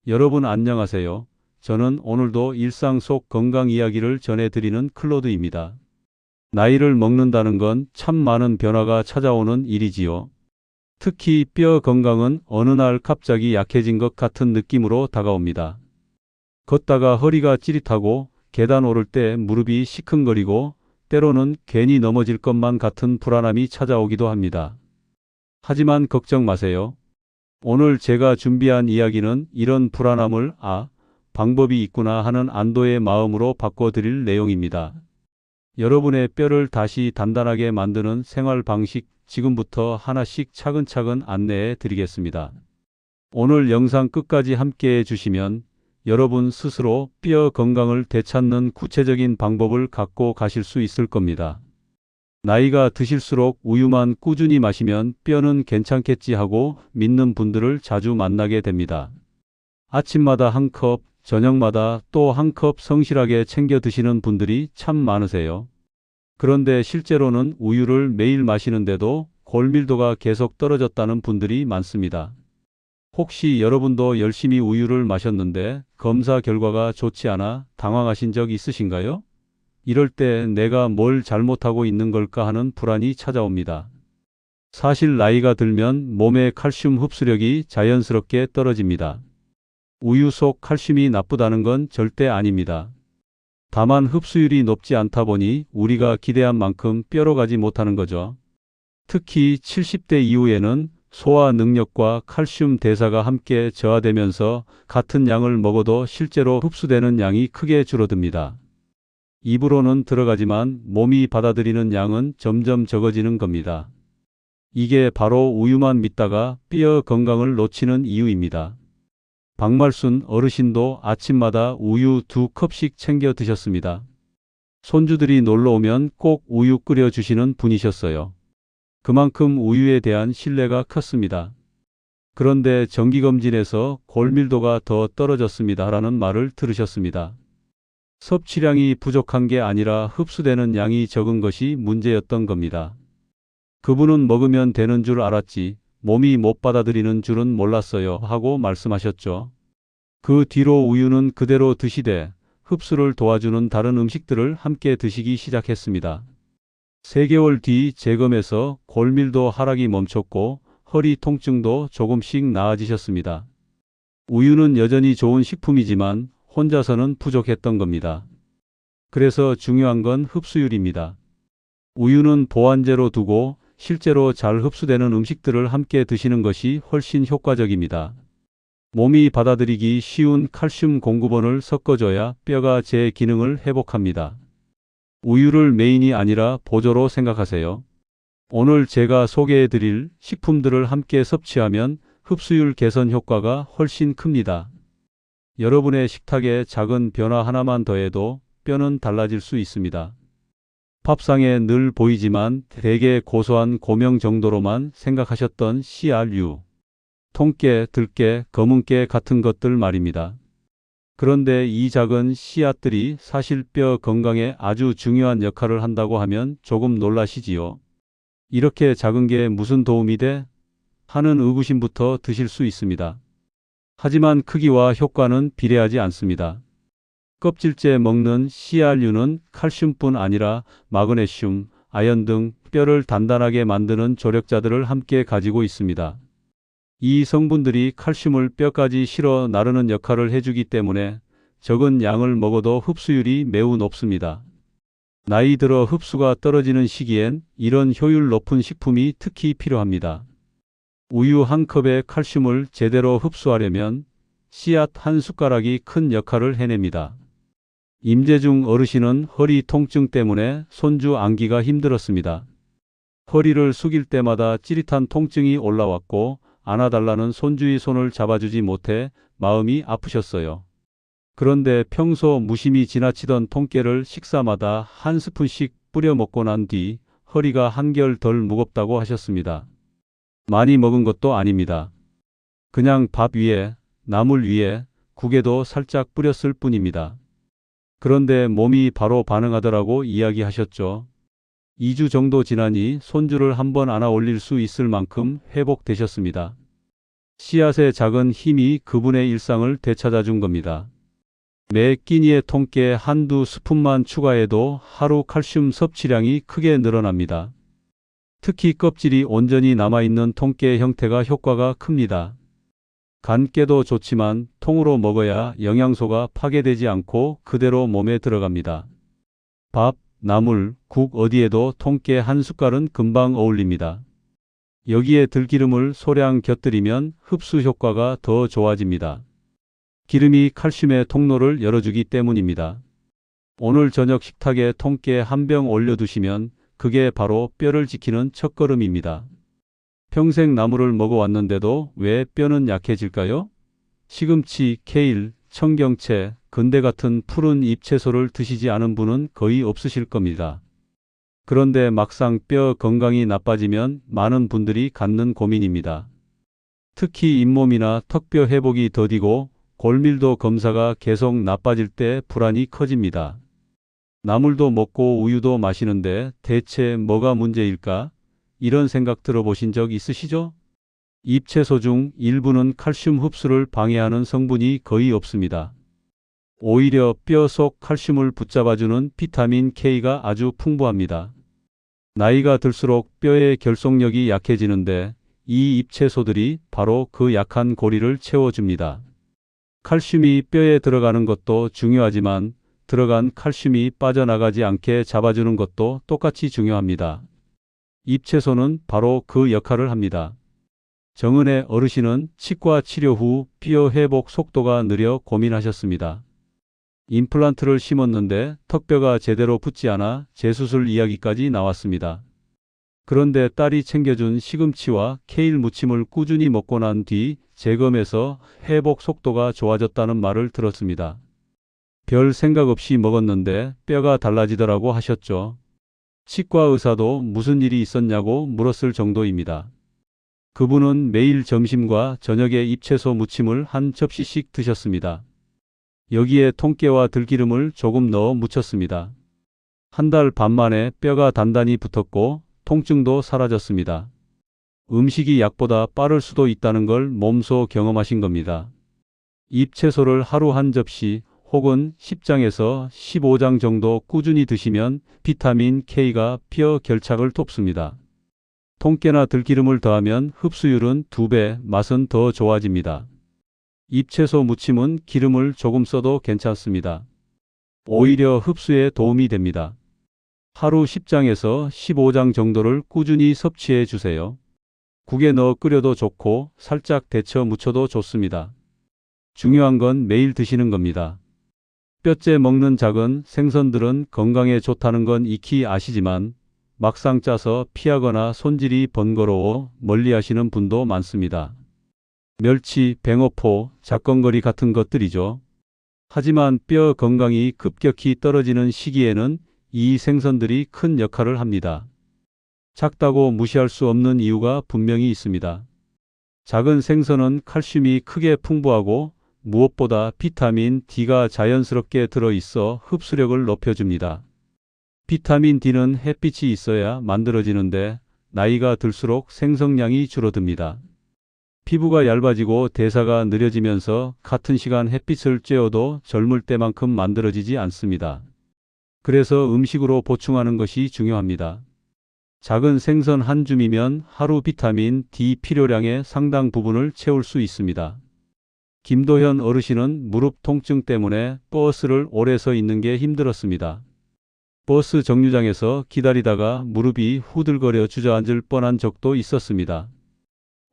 여러분 안녕하세요. 저는 오늘도 일상 속 건강 이야기를 전해드리는 클로드입니다. 나이를 먹는다는 건 참 많은 변화가 찾아오는 일이지요. 특히 뼈 건강은 어느 날 갑자기 약해진 것 같은 느낌으로 다가옵니다. 걷다가 허리가 찌릿하고 계단 오를 때 무릎이 시큰거리고 때로는 괜히 넘어질 것만 같은 불안함이 찾아오기도 합니다. 하지만 걱정 마세요. 오늘 제가 준비한 이야기는 이런 불안함을 방법이 있구나 하는 안도의 마음으로 바꿔드릴 내용입니다. 여러분의 뼈를 다시 단단하게 만드는 생활 방식 지금부터 하나씩 차근차근 안내해 드리겠습니다. 오늘 영상 끝까지 함께 해주시면 여러분 스스로 뼈 건강을 되찾는 구체적인 방법을 갖고 가실 수 있을 겁니다. 나이가 드실수록 우유만 꾸준히 마시면 뼈는 괜찮겠지 하고 믿는 분들을 자주 만나게 됩니다. 아침마다 한 컵, 저녁마다 또 한 컵 성실하게 챙겨 드시는 분들이 참 많으세요. 그런데 실제로는 우유를 매일 마시는데도 골밀도가 계속 떨어졌다는 분들이 많습니다. 혹시 여러분도 열심히 우유를 마셨는데 검사 결과가 좋지 않아 당황하신 적 있으신가요? 이럴 때 내가 뭘 잘못하고 있는 걸까 하는 불안이 찾아옵니다. 사실 나이가 들면 몸의 칼슘 흡수력이 자연스럽게 떨어집니다. 우유 속 칼슘이 나쁘다는 건 절대 아닙니다. 다만 흡수율이 높지 않다 보니 우리가 기대한 만큼 뼈로 가지 못하는 거죠. 특히 70대 이후에는 소화 능력과 칼슘 대사가 함께 저하되면서 같은 양을 먹어도 실제로 흡수되는 양이 크게 줄어듭니다. 입으로는 들어가지만 몸이 받아들이는 양은 점점 적어지는 겁니다. 이게 바로 우유만 믿다가 뼈 건강을 놓치는 이유입니다. 박말순 어르신도 아침마다 우유 2컵씩 챙겨 드셨습니다. 손주들이 놀러 오면 꼭 우유 끓여 주시는 분이셨어요. 그만큼 우유에 대한 신뢰가 컸습니다. 그런데 정기검진에서 골밀도가 더 떨어졌습니다라는 말을 들으셨습니다. 섭취량이 부족한 게 아니라 흡수되는 양이 적은 것이 문제였던 겁니다. 그분은 먹으면 되는 줄 알았지 몸이 못 받아들이는 줄은 몰랐어요 하고 말씀하셨죠. 그 뒤로 우유는 그대로 드시되 흡수를 도와주는 다른 음식들을 함께 드시기 시작했습니다. 3개월 뒤 재검에서 골밀도 하락이 멈췄고 허리 통증도 조금씩 나아지셨습니다. 우유는 여전히 좋은 식품이지만 혼자서는 부족했던 겁니다. 그래서 중요한 건 흡수율입니다. 우유는 보완제로 두고 실제로 잘 흡수되는 음식들을 함께 드시는 것이 훨씬 효과적입니다. 몸이 받아들이기 쉬운 칼슘 공급원을 섞어줘야 뼈가 제 기능을 회복합니다. 우유를 메인이 아니라 보조로 생각하세요. 오늘 제가 소개해드릴 식품들을 함께 섭취하면 흡수율 개선 효과가 훨씬 큽니다. 여러분의 식탁에 작은 변화 하나만 더해도 뼈는 달라질 수 있습니다. 밥상에 늘 보이지만 되게 고소한 고명 정도로만 생각하셨던 CRU, 통깨, 들깨, 검은깨 같은 것들 말입니다. 그런데 이 작은 씨앗들이 사실 뼈 건강에 아주 중요한 역할을 한다고 하면 조금 놀라시지요. 이렇게 작은 게 무슨 도움이 돼? 하는 의구심부터 드실 수 있습니다. 하지만 크기와 효과는 비례하지 않습니다. 껍질째 먹는 CRU는 칼슘뿐 아니라 마그네슘, 아연 등 뼈를 단단하게 만드는 조력자들을 함께 가지고 있습니다. 이 성분들이 칼슘을 뼈까지 실어 나르는 역할을 해주기 때문에 적은 양을 먹어도 흡수율이 매우 높습니다. 나이 들어 흡수가 떨어지는 시기엔 이런 효율 높은 식품이 특히 필요합니다. 우유 한 컵의 칼슘을 제대로 흡수하려면 씨앗 한 숟가락이 큰 역할을 해냅니다. 임재중 어르신은 허리 통증 때문에 손주 안기가 힘들었습니다. 허리를 숙일 때마다 찌릿한 통증이 올라왔고 안아달라는 손주의 손을 잡아주지 못해 마음이 아프셨어요. 그런데 평소 무심히 지나치던 통깨를 식사마다 한 스푼씩 뿌려 먹고 난 뒤 허리가 한결 덜 무겁다고 하셨습니다. 많이 먹은 것도 아닙니다. 그냥 밥 위에, 나물 위에, 국에도 살짝 뿌렸을 뿐입니다. 그런데 몸이 바로 반응하더라고 이야기하셨죠. 2주 정도 지나니 손주를 한번 안아 올릴 수 있을 만큼 회복되셨습니다. 씨앗의 작은 힘이 그분의 일상을 되찾아준 겁니다. 매 끼니의 통깨 한두 스푼만 추가해도 하루 칼슘 섭취량이 크게 늘어납니다. 특히 껍질이 온전히 남아있는 통깨의 형태가 효과가 큽니다. 간깨도 좋지만 통으로 먹어야 영양소가 파괴되지 않고 그대로 몸에 들어갑니다. 밥, 나물, 국 어디에도 통깨 한 숟갈은 금방 어울립니다. 여기에 들기름을 소량 곁들이면 흡수 효과가 더 좋아집니다. 기름이 칼슘의 통로를 열어주기 때문입니다. 오늘 저녁 식탁에 통깨 한 병 올려두시면 그게 바로 뼈를 지키는 첫걸음입니다. 평생 나물을 먹어왔는데도 왜 뼈는 약해질까요? 시금치, 케일, 청경채, 근대 같은 푸른 잎채소를 드시지 않은 분은 거의 없으실 겁니다. 그런데 막상 뼈 건강이 나빠지면 많은 분들이 갖는 고민입니다. 특히 잇몸이나 턱뼈 회복이 더디고 골밀도 검사가 계속 나빠질 때 불안이 커집니다. 나물도 먹고 우유도 마시는데 대체 뭐가 문제일까? 이런 생각 들어보신 적 있으시죠? 잎채소 중 일부는 칼슘 흡수를 방해하는 성분이 거의 없습니다. 오히려 뼈 속 칼슘을 붙잡아주는 비타민 K가 아주 풍부합니다. 나이가 들수록 뼈의 결속력이 약해지는데 이 잎채소들이 바로 그 약한 고리를 채워줍니다. 칼슘이 뼈에 들어가는 것도 중요하지만 들어간 칼슘이 빠져나가지 않게 잡아주는 것도 똑같이 중요합니다. 잎채소는 바로 그 역할을 합니다. 정은혜 어르신은 치과 치료 후 뼈 회복 속도가 느려 고민하셨습니다. 임플란트를 심었는데 턱뼈가 제대로 붙지 않아 재수술 이야기까지 나왔습니다. 그런데 딸이 챙겨준 시금치와 케일 무침을 꾸준히 먹고 난 뒤 재검해서 회복 속도가 좋아졌다는 말을 들었습니다. 별 생각 없이 먹었는데 뼈가 달라지더라고 하셨죠. 치과 의사도 무슨 일이 있었냐고 물었을 정도입니다. 그분은 매일 점심과 저녁에 잎채소 무침을 한 접시씩 드셨습니다. 여기에 통깨와 들기름을 조금 넣어 무쳤습니다. 한 달 반 만에 뼈가 단단히 붙었고 통증도 사라졌습니다. 음식이 약보다 빠를 수도 있다는 걸 몸소 경험하신 겁니다. 잎채소를 하루 한 접시 혹은 10장에서 15장 정도 꾸준히 드시면 비타민 K가 뼈 결착을 돕습니다. 통깨나 들기름을 더하면 흡수율은 2배, 맛은 더 좋아집니다. 잎채소 무침은 기름을 조금 써도 괜찮습니다. 오히려 흡수에 도움이 됩니다. 하루 10장에서 15장 정도를 꾸준히 섭취해 주세요. 국에 넣어 끓여도 좋고 살짝 데쳐 무쳐도 좋습니다. 중요한 건 매일 드시는 겁니다. 뼈째 먹는 작은 생선들은 건강에 좋다는 건 익히 아시지만 막상 짜서 피하거나 손질이 번거로워 멀리하시는 분도 많습니다. 멸치, 뱅어포, 작건거리 같은 것들이죠. 하지만 뼈 건강이 급격히 떨어지는 시기에는 이 생선들이 큰 역할을 합니다. 작다고 무시할 수 없는 이유가 분명히 있습니다. 작은 생선은 칼슘이 크게 풍부하고 무엇보다 비타민 D가 자연스럽게 들어있어 흡수력을 높여줍니다. 비타민 D는 햇빛이 있어야 만들어지는데 나이가 들수록 생성량이 줄어듭니다. 피부가 얇아지고 대사가 느려지면서 같은 시간 햇빛을 쬐어도 젊을 때만큼 만들어지지 않습니다. 그래서 음식으로 보충하는 것이 중요합니다. 작은 생선 한 줌이면 하루 비타민 D 필요량의 상당 부분을 채울 수 있습니다. 김도현 어르신은 무릎 통증 때문에 버스를 오래 서 있는 게 힘들었습니다. 버스 정류장에서 기다리다가 무릎이 후들거려 주저앉을 뻔한 적도 있었습니다.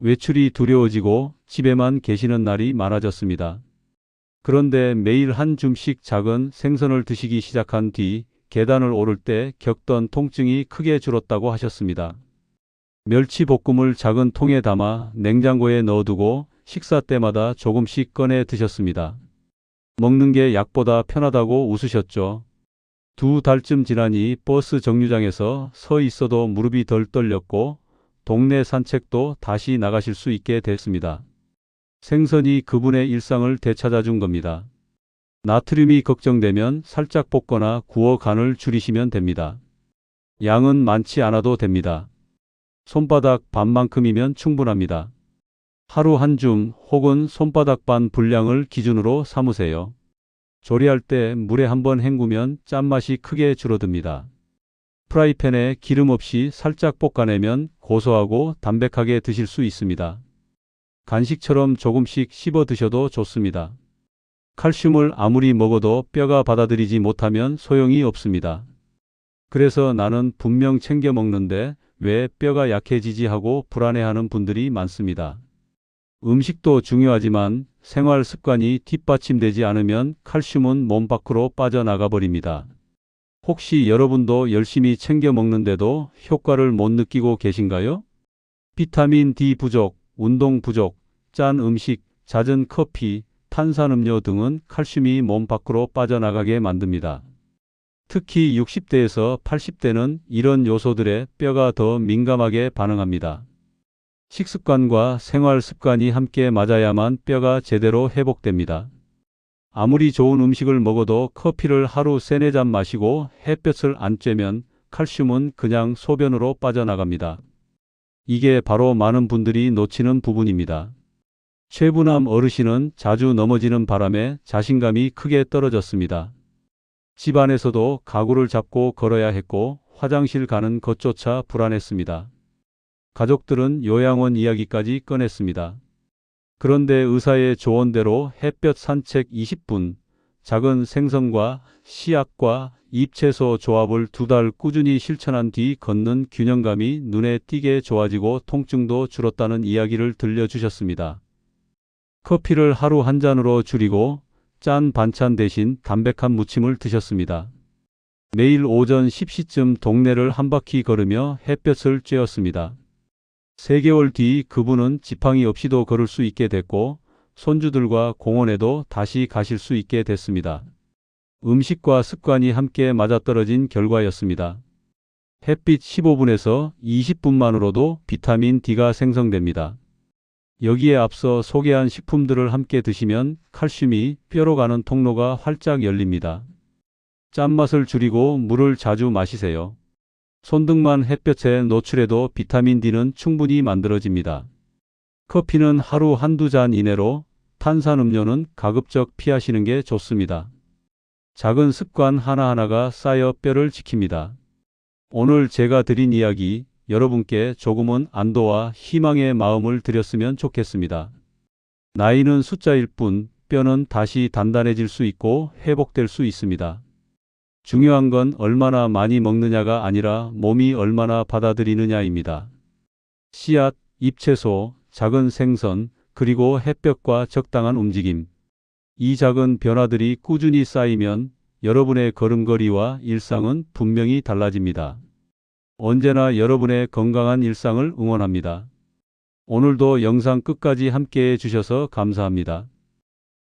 외출이 두려워지고 집에만 계시는 날이 많아졌습니다. 그런데 매일 한 줌씩 작은 생선을 드시기 시작한 뒤 계단을 오를 때 겪던 통증이 크게 줄었다고 하셨습니다. 멸치볶음을 작은 통에 담아 냉장고에 넣어두고 식사 때마다 조금씩 꺼내 드셨습니다. 먹는 게 약보다 편하다고 웃으셨죠. 2달쯤 지나니 버스 정류장에서 서 있어도 무릎이 덜 떨렸고 동네 산책도 다시 나가실 수 있게 됐습니다. 생선이 그분의 일상을 되찾아준 겁니다. 나트륨이 걱정되면 살짝 볶거나 구워 간을 줄이시면 됩니다. 양은 많지 않아도 됩니다. 손바닥 반만큼이면 충분합니다. 하루 한 줌 혹은 손바닥 반 분량을 기준으로 삼으세요. 조리할 때 물에 한번 헹구면 짠맛이 크게 줄어듭니다. 프라이팬에 기름 없이 살짝 볶아내면 고소하고 담백하게 드실 수 있습니다. 간식처럼 조금씩 씹어 드셔도 좋습니다. 칼슘을 아무리 먹어도 뼈가 받아들이지 못하면 소용이 없습니다. 그래서 나는 분명 챙겨 먹는데 왜 뼈가 약해지지 하고 불안해하는 분들이 많습니다. 음식도 중요하지만 생활 습관이 뒷받침되지 않으면 칼슘은 몸 밖으로 빠져나가 버립니다. 혹시 여러분도 열심히 챙겨 먹는데도 효과를 못 느끼고 계신가요? 비타민 D 부족, 운동 부족, 짠 음식, 잦은 커피, 탄산음료 등은 칼슘이 몸 밖으로 빠져나가게 만듭니다. 특히 60대에서 80대는 이런 요소들에 뼈가 더 민감하게 반응합니다. 식습관과 생활 습관이 함께 맞아야만 뼈가 제대로 회복됩니다. 아무리 좋은 음식을 먹어도 커피를 하루 3-4잔 마시고 햇볕을 안 쬐면 칼슘은 그냥 소변으로 빠져나갑니다. 이게 바로 많은 분들이 놓치는 부분입니다. 최부남 어르신은 자주 넘어지는 바람에 자신감이 크게 떨어졌습니다. 집안에서도 가구를 잡고 걸어야 했고 화장실 가는 것조차 불안했습니다. 가족들은 요양원 이야기까지 꺼냈습니다. 그런데 의사의 조언대로 햇볕 산책 20분, 작은 생선과 씨앗과 잎채소 조합을 2달 꾸준히 실천한 뒤 걷는 균형감이 눈에 띄게 좋아지고 통증도 줄었다는 이야기를 들려주셨습니다. 커피를 하루 한 잔으로 줄이고 짠 반찬 대신 담백한 무침을 드셨습니다. 매일 오전 10시쯤 동네를 한 바퀴 걸으며 햇볕을 쬐었습니다. 3개월 뒤 그분은 지팡이 없이도 걸을 수 있게 됐고 손주들과 공원에도 다시 가실 수 있게 됐습니다. 음식과 습관이 함께 맞아떨어진 결과였습니다. 햇빛 15분에서 20분만으로도 비타민 D가 생성됩니다. 여기에 앞서 소개한 식품들을 함께 드시면 칼슘이 뼈로 가는 통로가 활짝 열립니다. 짠맛을 줄이고 물을 자주 마시세요. 손등만 햇볕에 노출해도 비타민 D는 충분히 만들어집니다. 커피는 하루 한두 잔 이내로, 탄산음료는 가급적 피하시는 게 좋습니다. 작은 습관 하나하나가 쌓여 뼈를 지킵니다. 오늘 제가 드린 이야기, 여러분께 조금은 안도와 희망의 마음을 드렸으면 좋겠습니다. 나이는 숫자일 뿐, 뼈는 다시 단단해질 수 있고 회복될 수 있습니다. 중요한 건 얼마나 많이 먹느냐가 아니라 몸이 얼마나 받아들이느냐입니다. 씨앗, 잎채소, 작은 생선, 그리고 햇볕과 적당한 움직임. 이 작은 변화들이 꾸준히 쌓이면 여러분의 걸음걸이와 일상은 분명히 달라집니다. 언제나 여러분의 건강한 일상을 응원합니다. 오늘도 영상 끝까지 함께해 주셔서 감사합니다.